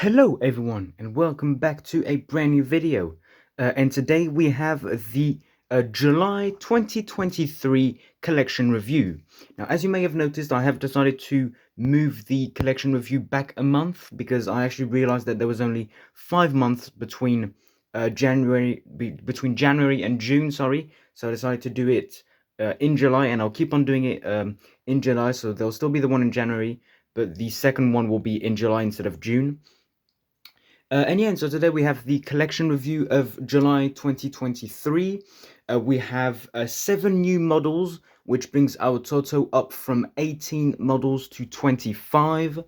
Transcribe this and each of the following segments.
Hello everyone and welcome back to a brand new video. And today we have the July 2023 collection review. Now, as you may have noticed, I have decided to move the collection review back a month because I actually realized that there was only 5 months between between January and June, sorry. So I decided to do it in July, and I'll keep on doing it in July. So there'll still be the one in January, but the second one will be in July instead of June. And yeah, and so today we have the collection review of July 2023. We have 7 new models, which brings our total up from 18 models to 25.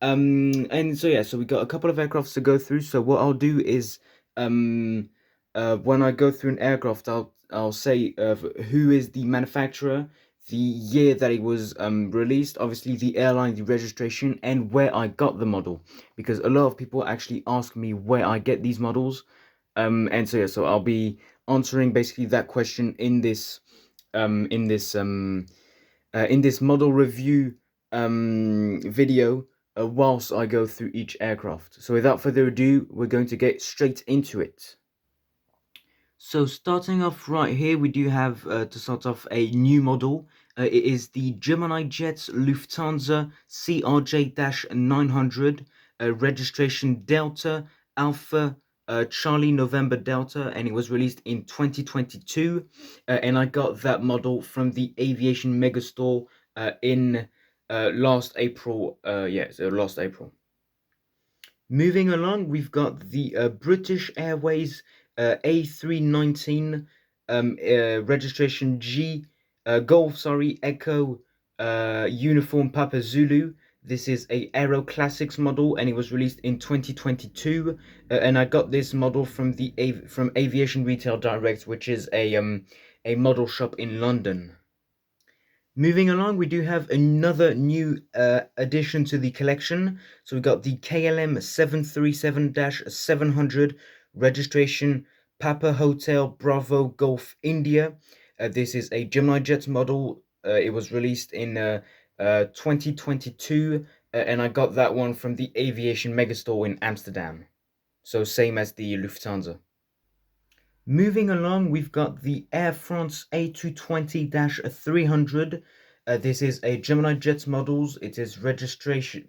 And so yeah, so we got a couple of aircrafts to go through. So what I'll do is, when I go through an aircraft, I'll say who is the manufacturer, the year that it was released, obviously the airline, the registration, and where I got the model, because a lot of people actually ask me where I get these models. And so yeah, so I'll be answering basically that question in this um in this um in this model review video, whilst I go through each aircraft. So without further ado, we're going to get straight into it. So starting off right here, we do have to start off a new model. It is the Gemini Jets Lufthansa CRJ-900, registration Delta Alpha Charlie November Delta, and it was released in 2022. And I got that model from the Aviation Megastore in last April. So last April. Moving along, we've got the British Airways A319 registration G Golf, Echo Uniform Papa Zulu. This is a Aero Classics model, and it was released in 2022. And I got this model from from Aviation Retail Direct, which is a model shop in London. Moving along, we do have another new addition to the collection. So we've got the KLM 737-700 registration Papa Hotel Bravo Golf India. This is a Gemini Jets model. It was released in 2022, and I got that one from the Aviation Megastore in Amsterdam. So same as the Lufthansa. Moving along, we've got the Air France A220-300. This is a Gemini Jets models. It is registered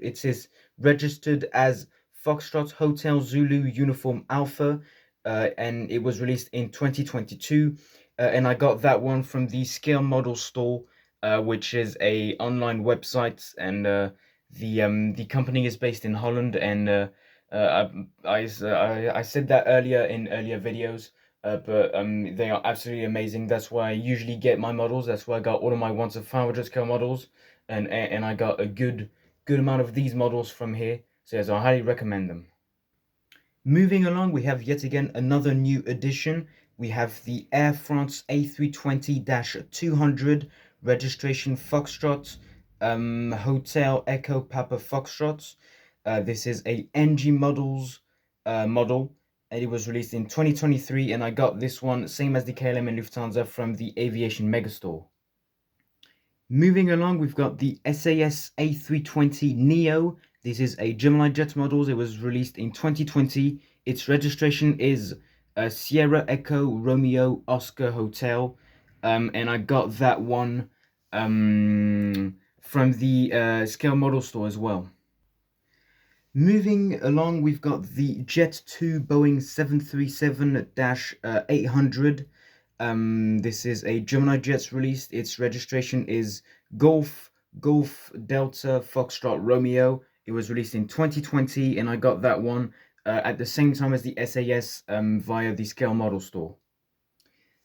as Foxtrot Hotel Zulu Uniform Alpha, and it was released in 2022. And I got that one from the Scale Model Store, which is a online website, and the company is based in Holland. And I said that earlier in earlier videos. But they are absolutely amazing. That's why I usually get my models. That's why I got all of my 1 to 500 scale models, and I got a good amount of these models from here. So yes, I highly recommend them. Moving along, we have yet again another new addition. We have the Air France A320-200 registration Foxtrot Hotel Echo Papa Foxtrot. This is a NG models model, and it was released in 2023, and I got this one, same as the KLM and Lufthansa, from the Aviation Megastore. Moving along, we've got the SAS A320 Neo. This is a Gemini Jets models. It was released in 2020. Its registration is Sierra Echo Romeo Oscar Hotel, and I got that one from the Scale Model Store as well. Moving along, we've got the Jet2 Boeing 737-800. This is a Gemini Jets released. Its registration is Golf Delta Foxtrot Romeo. It was released in 2020, and I got that one at the same time as the SAS via the Scale Model Store.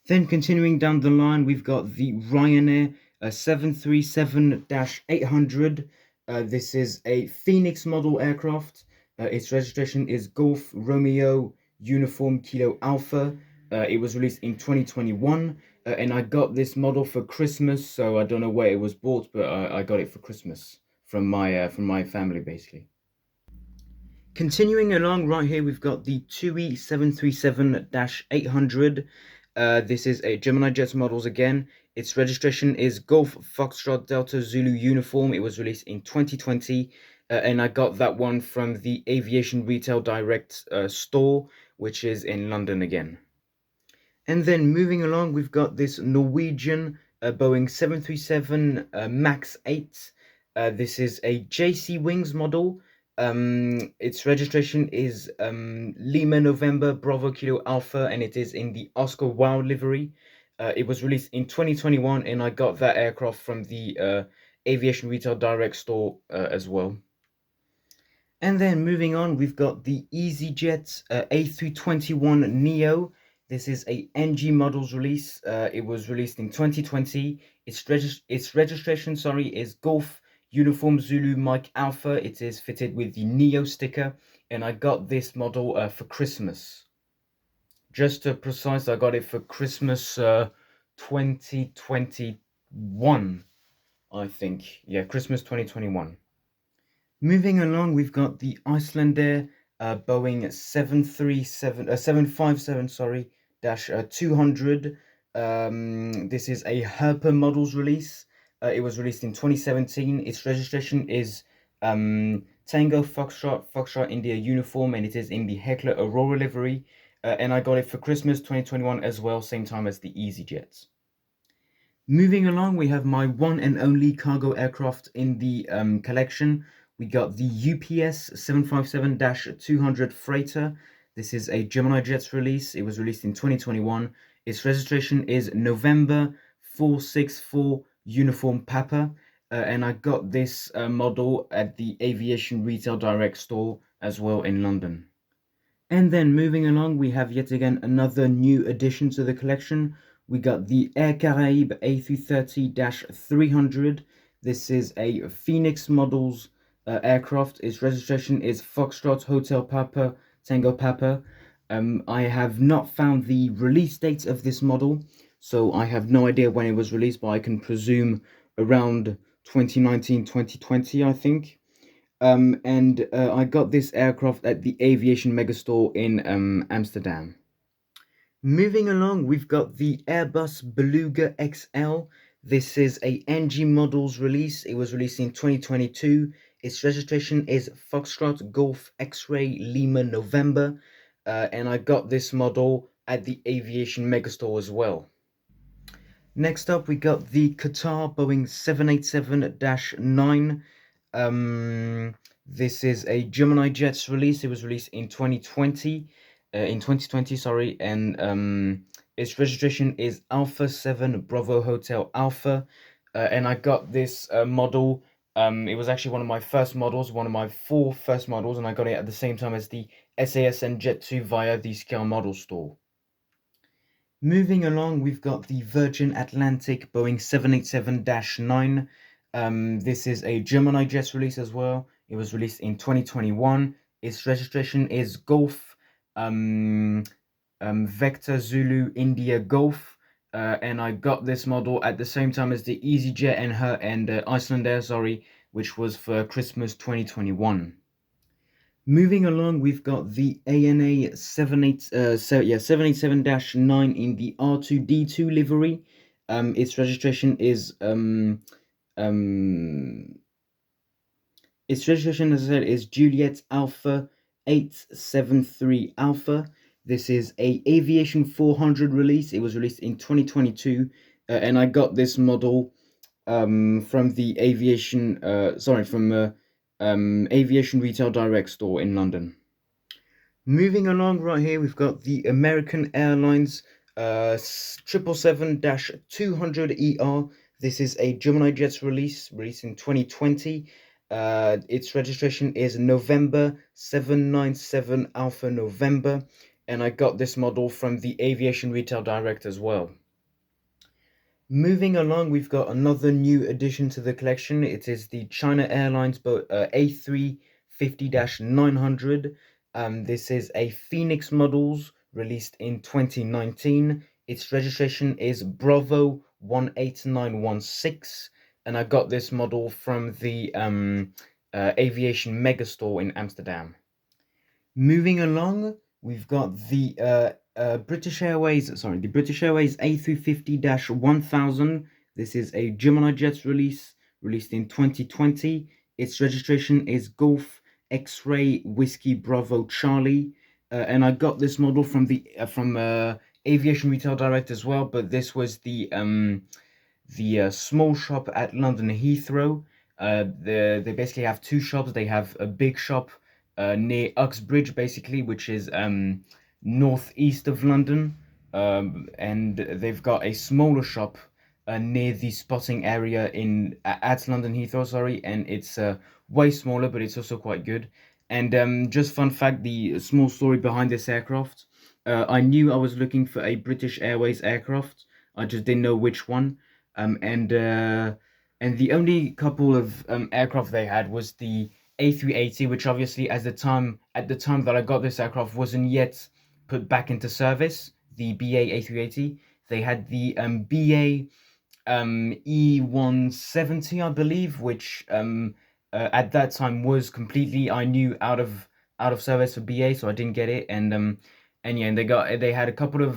Then continuing down the line, we've got the Ryanair 737-800. This is a Phoenix model aircraft. Its registration is Golf Romeo Uniform Kilo Alpha. It was released in 2021, and I got this model for Christmas. So I don't know where it was bought, but I got it for Christmas from my family, basically. Continuing along right here, we've got the TUI 737-800. This is a Gemini Jets models again. Its registration is Golf Foxtrot Delta Zulu Uniform. It was released in 2020, and I got that one from the Aviation Retail Direct store, which is in London again. And then moving along, we've got this Norwegian Boeing 737 MAX 8. This is a JC Wings model. Its registration is Lima November Bravo Kilo Alpha, and it is in the Oscar Wilde livery. It was released in 2021, and I got that aircraft from the Aviation Retail Direct store as well. And then moving on, we've got the EasyJet A321neo. This is a NG models release. It was released in 2020. Its registration, is Golf Uniform Zulu Mike Alpha. It is fitted with the Neo sticker, and I got this model for Christmas. Just to precise, I got it for Christmas 2021, I think. Yeah, Christmas 2021. Moving along, we've got the Icelandair Boeing 757, dash 200. This is a Herpa models release. It was released in 2017. Its registration is Tango Foxtrot India uniform, and it is in the Heckler Aurora livery. And I got it for Christmas 2021 as well, same time as the EasyJet. Moving along, we have my one and only cargo aircraft in the collection. We got the UPS 757-200 freighter. This is a Gemini Jets release. It was released in 2021. Its registration is November 464 Uniform Papa. And I got this model at the Aviation Retail Direct store as well in London. And then moving along, we have yet again another new addition to the collection. We got the Air Caraïbes A330-300. This is a Phoenix Models aircraft. Its registration is Foxtrot Hotel Papa Tango Papa. I have not found the release date of this model, so I have no idea when it was released, but I can presume around 2019-2020, I think. And I got this aircraft at the Aviation Megastore in Amsterdam. Moving along, we've got the Airbus Beluga XL. This is a NG Models release. It was released in 2022. Its registration is Foxtrot Golf X-Ray Lima November. And I got this model at the Aviation Megastore as well. Next up, we got the Qatar Boeing 787-9. This is a Gemini Jets release. It was released in 2020, and its registration is Alpha 7 Bravo Hotel Alpha, and I got this model. It was actually one of my first models, one of my 4 first models, and I got it at the same time as the SASN Jet 2 via the Scale Model Store. Moving along, we've got the Virgin Atlantic Boeing 787-9. This is a Gemini Jets release as well. It was released in 2021. Its registration is Golf Vector Zulu India Golf. And I got this model at the same time as the EasyJet and Icelandair, which was for Christmas 2021. Moving along, we've got the ANA 787-9 in the R2D2 livery. Its registration is its registration, as I said, is Juliet Alpha 873 Alpha. This is a Aviation 400 release. It was released in 2022, and I got this model from the Aviation Aviation Retail Direct store in London. Moving along right here, we've got the American Airlines 777-200ER. This is a Gemini Jets released in 2020. Its registration is November 797 Alpha November, and I got this model from the Aviation Retail Direct as well. Moving along, we've got another new addition to the collection. It is the China Airlines A350-900. This is a Phoenix Models released in 2019. Its registration is Bravo 18916, and I got this model from the Aviation Megastore in Amsterdam. Moving along, we've got the British Airways A350-1000. This is a Gemini Jets released in 2020. Its registration is Golf X-Ray Whiskey Bravo Charlie, and I got this model from the Aviation Retail Direct as well. But this was the small shop at London Heathrow. They basically have two shops. They have a big shop near Uxbridge, basically, which is northeast of London, and they've got a smaller shop near the spotting area at London Heathrow. Sorry, and it's way smaller, but it's also quite good. And just fun fact, the small story behind this aircraft. I knew I was looking for a British Airways aircraft. I just didn't know which one. And the only couple of aircraft they had was the A380, which obviously at the time that I got this aircraft wasn't yet put back into service. The BA A380. They had the BA E170, I believe, which at that time was completely, I knew, out of service for BA, so I didn't get it. And yeah, and they had a couple of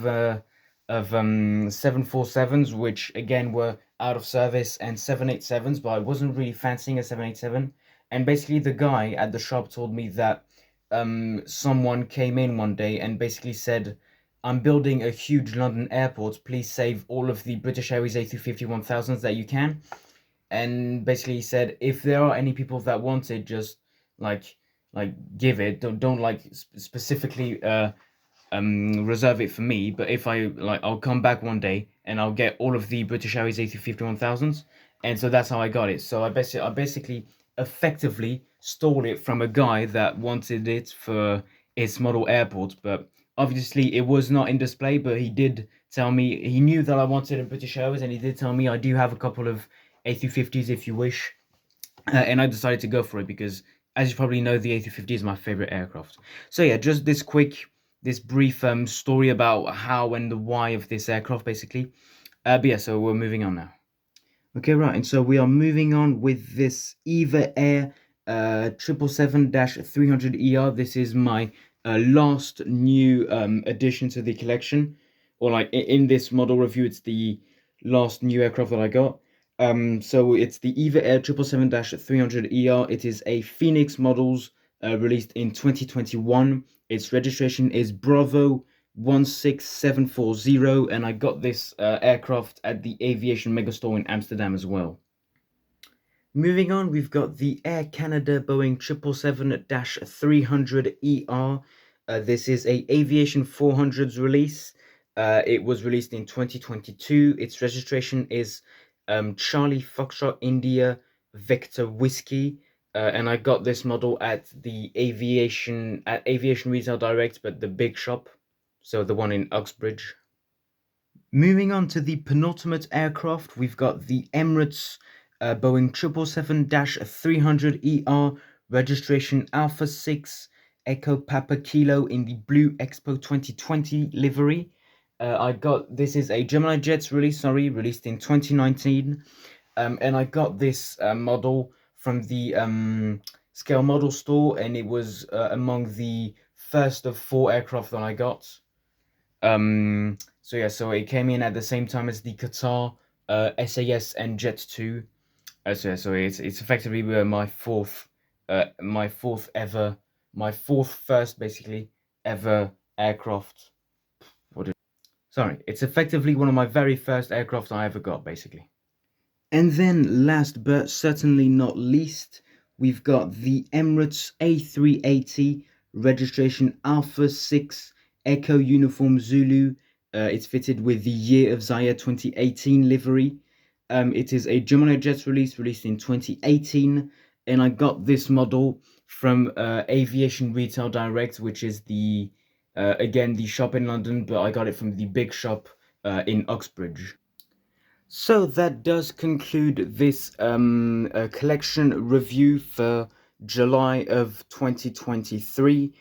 747s, which again were out of service, and 787s, but I wasn't really fancying a 787. And basically, the guy at the shop told me that someone came in one day and basically said, "I'm building a huge London airport. Please save all of the British Airways A350-1000s that you can." And basically he said, if there are any people that want it, just like give it. Don't like specifically reserve it for me, but if I like, I'll come back one day and I'll get all of the British Airways A350-1000s. And so that's how I got it. So I basically effectively stole it from a guy that wanted it for its model airport. But obviously it was not in display, but he did tell me he knew that I wanted a British Airways, and he did tell me I do have a couple of A350s if you wish. And I decided to go for it because, as you probably know, the A350 is my favorite aircraft. So yeah, just this brief story about how and the why of this aircraft, basically. But yeah, so we're moving on now. Okay, right, and so we are moving on with this EVA Air 777-300ER. This is my last new addition to the collection, or like in this model review, it's the last new aircraft that I got. So it's the EVA Air 777-300ER. It is a Phoenix Models released in 2021. Its registration is Bravo 16740, and I got this aircraft at the Aviation Megastore in Amsterdam as well. Moving on, we've got the Air Canada Boeing 777-300ER. This is a Aviation 400s release. It was released in 2022. Its registration is Charlie Foxtrot India Victor Whiskey. And I got this model at the Aviation Retail Direct, but the big shop, so the one in Uxbridge. Moving on to the penultimate aircraft, we've got the Emirates Boeing 777-300ER, registration Alpha 6 Echo Papa Kilo in the Blue Expo 2020 livery. This is a Gemini Jets release, released in 2019. And I got this model from the Scale Model Store, and it was among the first of 4 aircraft that I got. So yeah, so it came in at the same time as the Qatar SAS and Jet 2. So it's effectively my fourth first basically ever aircraft. It's effectively one of my very first aircraft I ever got, basically. And then last but certainly not least, we've got the Emirates A380, registration Alpha 6 Echo Uniform Zulu. It's fitted with the Year of Zaire 2018 livery. It is a Gemini Jets released in 2018, and I got this model from Aviation Retail Direct, which is again the shop in London, but I got it from the big shop in Uxbridge. So that does conclude this collection review for July of 2023.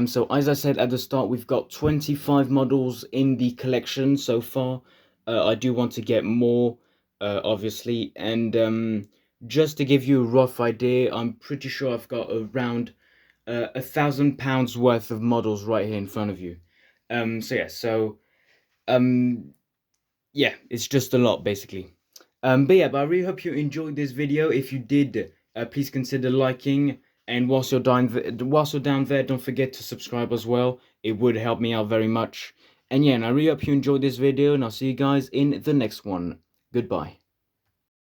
So as I said at the start, we've got 25 models in the collection so far. I do want to get more, obviously, and just to give you a rough idea, I'm pretty sure I've got around £1,000 worth of models right here in front of you. Yeah, it's just a lot, basically. But I really hope you enjoyed this video. If you did, please consider liking. And whilst you're down there, don't forget to subscribe as well. It would help me out very much. And yeah, and I really hope you enjoyed this video, and I'll see you guys in the next one. Goodbye.